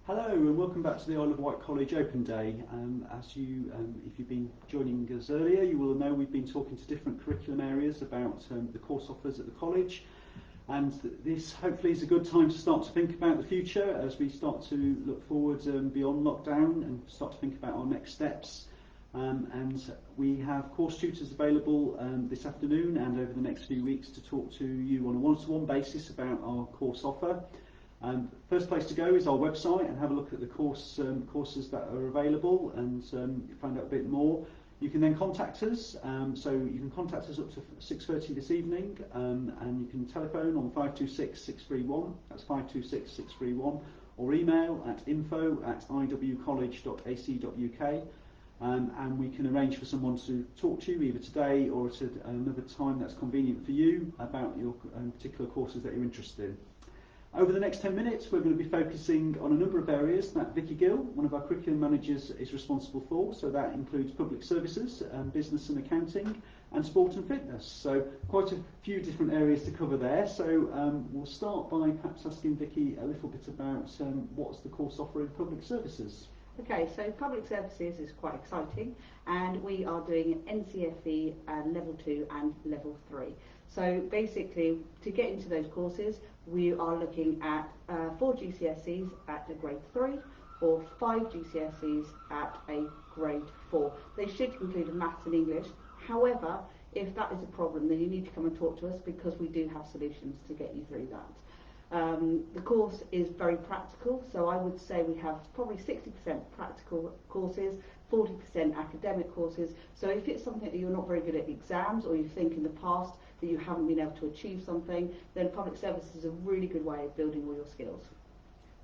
Hello and welcome back to the Isle of Wight College Open Day. If you've been joining us earlier, you will know we've been talking to different curriculum areas about the course offers at the college, and this hopefully is a good time to start to think about the future as we start to look forward beyond lockdown and start to think about our next steps. And we have course tutors available this afternoon and over the next few weeks to talk to you on a one-to-one basis about our course offer. First place to go is our website and have a look at the courses that are available and find out a bit more. You can then contact us, so you can contact us up to 6:30 this evening, and you can telephone on 526-631, that's 526-631, or email at info@iwcollege.ac.uk, and we can arrange for someone to talk to you either today or at another time that's convenient for you about your particular courses that you're interested in. Over the next 10 minutes, we're going to be focusing on a number of areas that Vicky Gill, one of our curriculum managers, is responsible for. So that includes public services, business and accounting, and sport and fitness. So quite a few different areas to cover there. So we'll start by perhaps asking Vicky a little bit about what's the course offer in public services. Okay, so public services is quite exciting, and we are doing NCFE level 2 and level 3. So basically, to get into those courses, we are looking at 4 GCSEs at a grade 3 or 5 GCSEs at a grade 4. They should include a maths and English. However, if that is a problem, then you need to come and talk to us because we do have solutions to get you through that. The course is very practical, so I would say we have probably 60% practical courses, 40% academic courses. So if it's something that you're not very good at exams, or you think in the past that you haven't been able to achieve something, then public service is a really good way of building all your skills.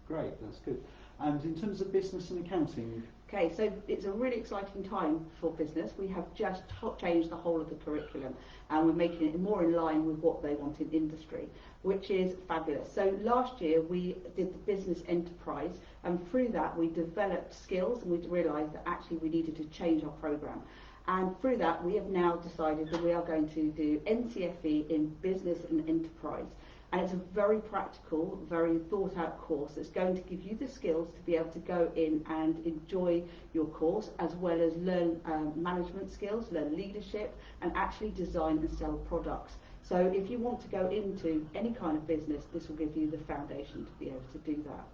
Great, that's good. And in terms of business and accounting? Okay, so it's a really exciting time for business. We have just changed the whole of the curriculum, and we're making it more in line with what they want in industry, which is fabulous. So last year we did the business enterprise, and through that we developed skills, and we realised that actually we needed to change our programme. And through that we have now decided that we are going to do NCFE in business and enterprise. And it's a very practical, very thought out course that's going to give you the skills to be able to go in and enjoy your course, as well as learn management skills, learn leadership, and actually design and sell products. So if you want to go into any kind of business, this will give you the foundation to be able to do that.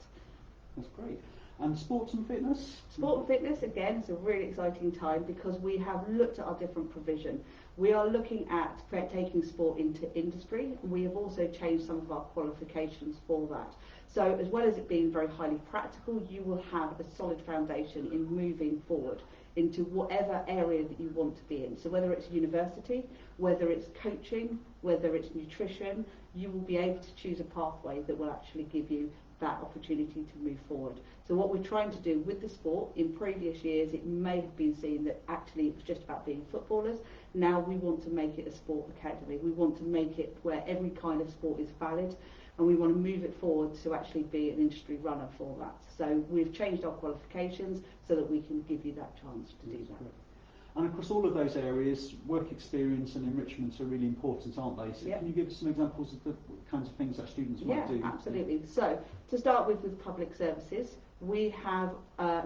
That's great. And sports and fitness? Sport and fitness, again, is a really exciting time because we have looked at our different provision. We are looking at taking sport into industry. We have also changed some of our qualifications for that. So as well as it being very highly practical, you will have a solid foundation in moving forward into whatever area that you want to be in. So whether it's university, whether it's coaching, whether it's nutrition, you will be able to choose a pathway that will actually give you that opportunity to move forward. So what we're trying to do with the sport, in previous years it may have been seen that actually it was just about being footballers. Now we want to make it a sport academy. We want to make it where every kind of sport is valid, and we want to move it forward to actually be an industry runner for that. So we've changed our qualifications so that we can give you that chance to do that. And across all of those areas, work experience and enrichment are really important, aren't they? So can you give us some examples of the kinds of things that students might do? Yeah, absolutely. So to start with public services, we have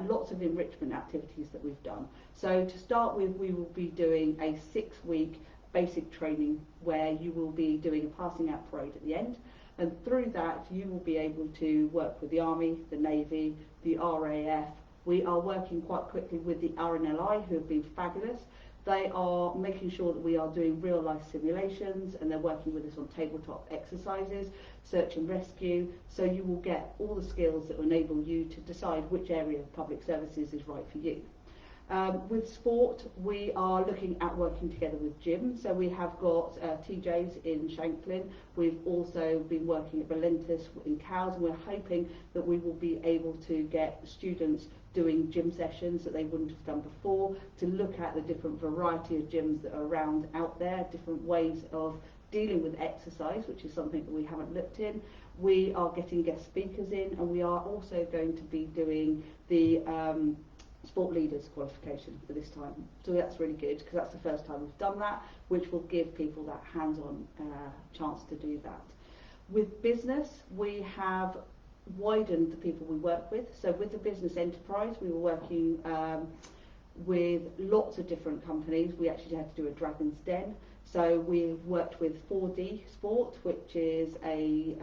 lots of enrichment activities that we've done. So to start with, we will be doing a 6-week basic training where you will be doing a passing out parade at the end. And through that, you will be able to work with the Army, the Navy, the RAF. We are working quite quickly with the RNLI, who have been fabulous. They are making sure that we are doing real life simulations, and they're working with us on tabletop exercises, search and rescue. So you will get all the skills that will enable you to decide which area of public services is right for you. With sport, we are looking at working together with gyms. So we have got TJ's in Shanklin. We've also been working at Relentless in Cowes, and we're hoping that we will be able to get students doing gym sessions that they wouldn't have done before, to look at the different variety of gyms that are around out there, different ways of dealing with exercise, which is something that we haven't looked in. We are getting guest speakers in, and we are also going to be doing the sport leaders qualification for this time. So that's really good because that's the first time we've done that, which will give people that hands-on chance to do that. With business, we have widened the people we work with. So with the business enterprise, we were working with lots of different companies. We actually had to do a Dragon's Den. So we worked with 4D Sport, which is a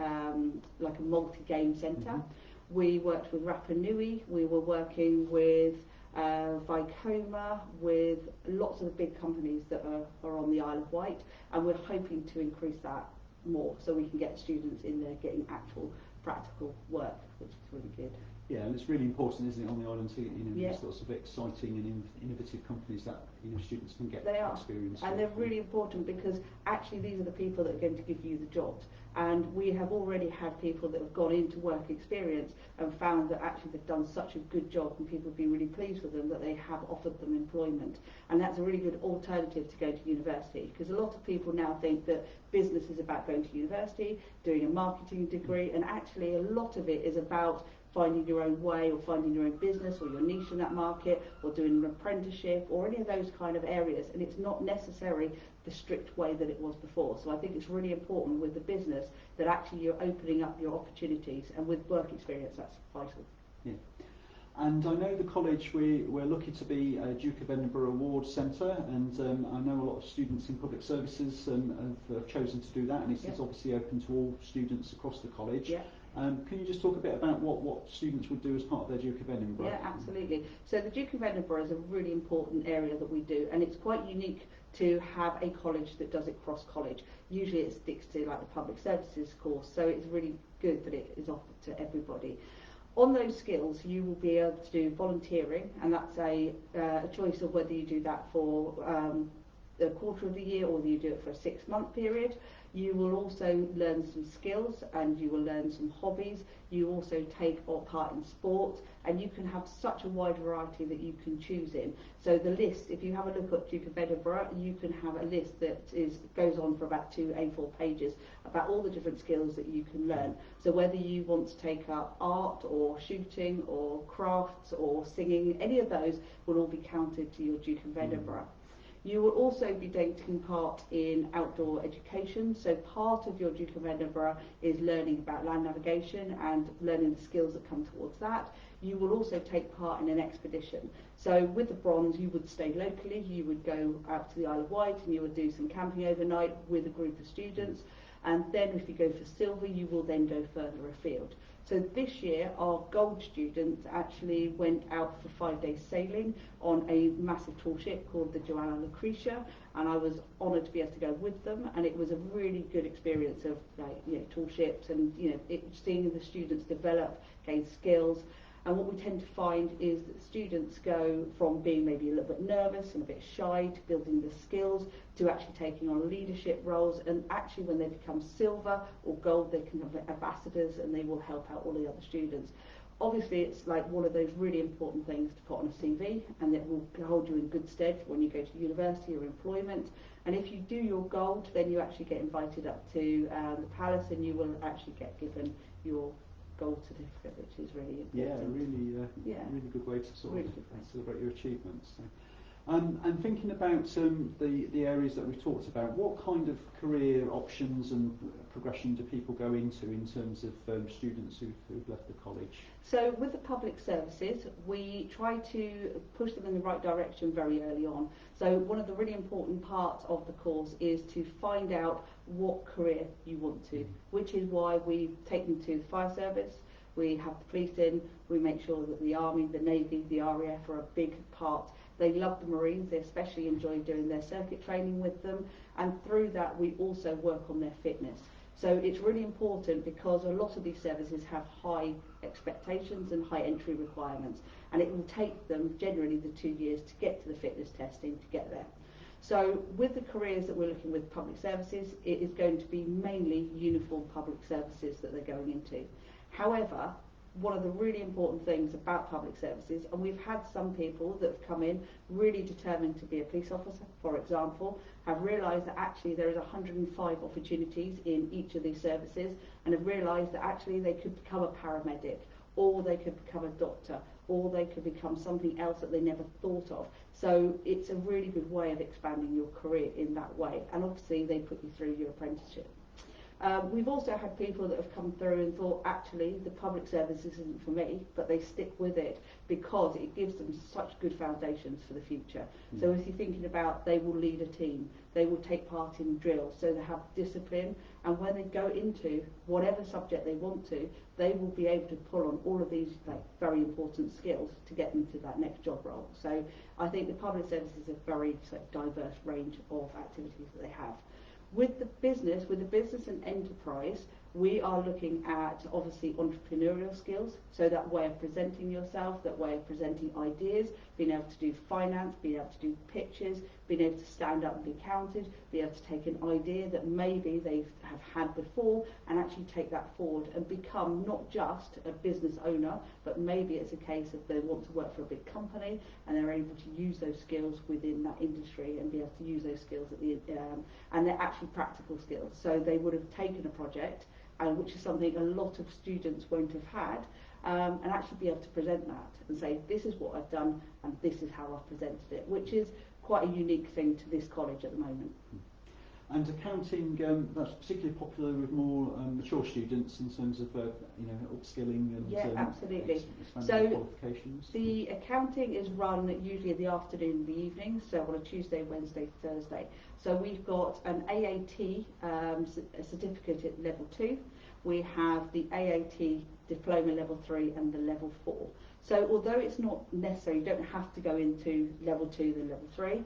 like a multi-game centre. Mm-hmm. We worked with Rapa Nui. We were working with Vicoma, with lots of the big companies that are on the Isle of Wight, and we're hoping to increase that more so we can get students in there getting actual practical work, which is really good. Yeah, and it's really important, isn't it, on the island to Yeah. there's lots of exciting and innovative companies that students can get They are. experience. And they're really important because actually these are the people that are going to give you the jobs. And we have already had people that have gone into work experience and found that actually they've done such a good job and people have been really pleased with them that they have offered them employment. And that's a really good alternative to going to university, because a lot of people now think that business is about going to university, doing a marketing degree, and actually a lot of it is about finding your own way or finding your own business or your niche in that market or doing an apprenticeship or any of those kind of areas, and it's not necessarily the strict way that it was before. So I think it's really important with the business that actually you're opening up your opportunities, and with work experience that's vital. Yeah. And I know the college, we're lucky to be a Duke of Edinburgh Awards Centre, and I know a lot of students in public services have chosen to do that, and it's obviously open to all students across the college. Yeah. Can you just talk a bit about what students would do as part of their Duke of Edinburgh? Yeah, absolutely. So the Duke of Edinburgh is a really important area that we do, and it's quite unique to have a college that does it cross-college. Usually it sticks to like the public services course, so it's really good that it is offered to everybody. On those skills, you will be able to do volunteering, and that's a choice of whether you do that for a quarter of the year or whether you do it for a 6-month period. You will also learn some skills and you will learn some hobbies. You also take part in sport, and you can have such a wide variety that you can choose in. So the list, if you have a look at Duke of Edinburgh, you can have a list that goes on for about 2 A4 pages about all the different skills that you can learn. So whether you want to take up art or shooting or crafts or singing, any of those will all be counted to your Duke of Edinburgh. You will also be taking part in outdoor education, so part of your Duke of Edinburgh is learning about land navigation and learning the skills that come towards that. You will also take part in an expedition. So with the bronze, you would stay locally, you would go out to the Isle of Wight and you would do some camping overnight with a group of students, and then if you go for silver, you will then go further afield. So this year, our gold students actually went out for 5 days sailing on a massive tall ship called the Joanna Lucretia, and I was honoured to be able to go with them, and it was a really good experience of tall ships and seeing the students develop, gain skills. And what we tend to find is that students go from being maybe a little bit nervous and a bit shy to building the skills to actually taking on leadership roles, and actually when they become silver or gold they can have ambassadors and they will help out all the other students. Obviously it's like one of those really important things to put on a CV, and it will hold you in good stead when you go to university or employment. And if you do your gold, then you actually get invited up to the palace and you will actually get given your gold certificate, which is really important. Really good way to sort of celebrate your achievements. So. And thinking about the areas that we've talked about, what kind of career options and progression do people go into in terms of students who've left the college? So with the public services, we try to push them in the right direction very early on. So one of the really important parts of the course is to find out what career you want to, which is why we take them to the fire service, we have the police in, we make sure that the army, the navy, the RAF are a big part. They love the Marines, they especially enjoy doing their circuit training with them, and through that we also work on their fitness. So it's really important because a lot of these services have high expectations and high entry requirements, and it will take them generally the 2 years to get to the fitness testing to get there. So with the careers that we're looking with public services, it is going to be mainly uniform public services that they're going into. However, one of the really important things about public services, and we've had some people that have come in really determined to be a police officer, for example, have realised that actually there is 105 opportunities in each of these services, and have realised that actually they could become a paramedic, or they could become a doctor, or they could become something else that they never thought of. So it's a really good way of expanding your career in that way, and obviously they put you through your apprenticeship. We've also had people that have come through and thought, actually, the public service isn't for me, but they stick with it because it gives them such good foundations for the future. So if you're thinking about, they will lead a team, they will take part in drills, so they have discipline, and when they go into whatever subject they want to, they will be able to pull on all of these very important skills to get them to that next job role. So I think the public service is a very diverse range of activities that they have. With the business and enterprise, we are looking at obviously entrepreneurial skills, so that way of presenting yourself, that way of presenting ideas, being able to do finance, being able to do pitches, being able to stand up and be counted, be able to take an idea that maybe they have had before and actually take that forward and become not just a business owner, but maybe it's a case of they want to work for a big company and they're able to use those skills within that industry and be able to use those skills at the and they're actually practical skills. So they would have taken a project, which is something a lot of students won't have had, and actually be able to present that and say, this is what I've done and this is how I've presented it, which is quite a unique thing to this college at the moment. And accounting, that's particularly popular with more mature students in terms of upskilling and absolutely. So qualifications. The accounting is run usually in the afternoon and the evening, so on a Tuesday, Wednesday, Thursday. So we've got an AAT certificate at level 2. We have the AAT diploma level 3 and the level 4. So although it's not necessary, you don't have to go into level 2 then level 3.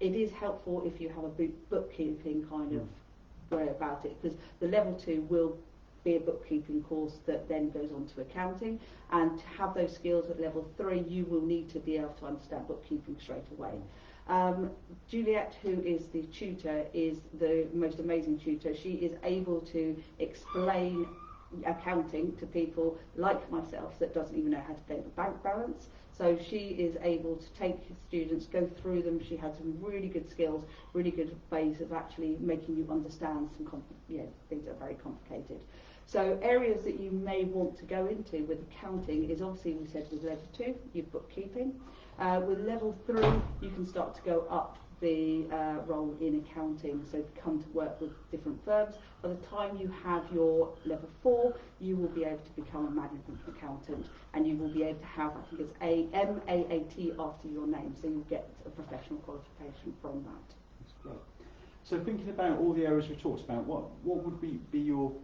It is helpful if you have a bookkeeping kind of way about it, because the level 2 will be a bookkeeping course that then goes on to accounting, and to have those skills at level 3 you will need to be able to understand bookkeeping straight away. Juliet, who is the tutor, is the most amazing tutor. She is able to explain accounting to people like myself that doesn't even know how to pay the bank balance. So she is able to take students, go through them. She has some really good skills, really good ways of actually making you understand some things that are very complicated. So areas that you may want to go into with accounting is obviously, we said with level 2, you've bookkeeping. With level 3, you can start to go up the role in accounting, so come to work with different firms. By the time you have your level 4, you will be able to become a management accountant, and you will be able to have, I think it's MAAT after your name, so you get a professional qualification from that. That's great. So thinking about all the areas we've talked about, what would be your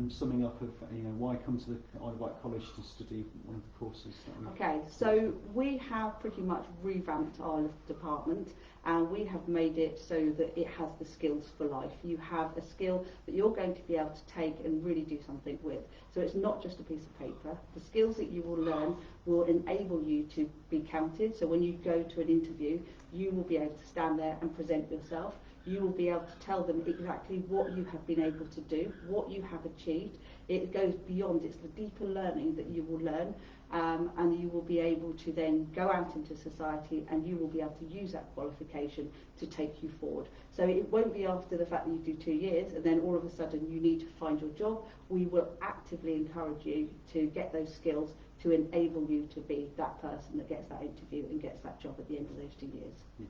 summing up of why come to the Isle of Wight College to study one of the courses? Okay, so we have pretty much revamped our department, and we have made it so that it has the skills for life. You have a skill that you're going to be able to take and really do something with. So it's not just a piece of paper. The skills that you will learn will enable you to be counted. So when you go to an interview, you will be able to stand there and present yourself. You will be able to tell them exactly what you have been able to do, what you have achieved. It goes beyond, it's the deeper learning that you will learn, and you will be able to then go out into society, and you will be able to use that qualification to take you forward. So it won't be after the fact that you do 2 years and then all of a sudden you need to find your job. We will actively encourage you to get those skills to enable you to be that person that gets that interview and gets that job at the end of those 2 years. Yeah.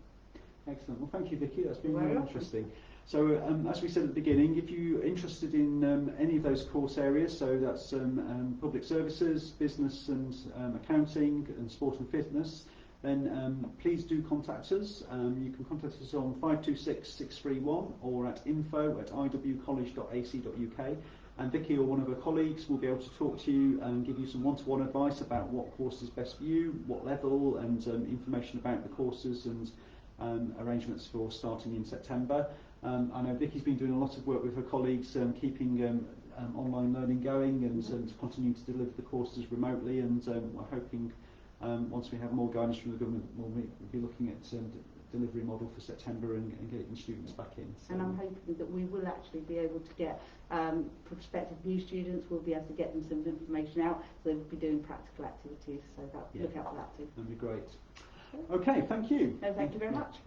Excellent. Well, thank you, Vicky. That's been really interesting. So, as we said at the beginning, if you're interested in any of those course areas, so that's public services, business and accounting, and sport and fitness, then please do contact us. You can contact us on 526 631 or at info@iwcollege.ac.uk. And Vicky or one of her colleagues will be able to talk to you and give you some one-to-one advice about what course is best for you, what level, and information about the courses and arrangements for starting in September. I know Vicky's been doing a lot of work with her colleagues, keeping online learning going and continuing to deliver the courses remotely, and we're hoping once we have more guidance from the government, we'll be looking at delivery model for September and getting students back in. So. And I'm hoping that we will actually be able to get prospective new students, we'll be able to get them some information out, so they'll be doing practical activities, so look out for that too. That'd be great. Okay, thank you. No, thank you very much.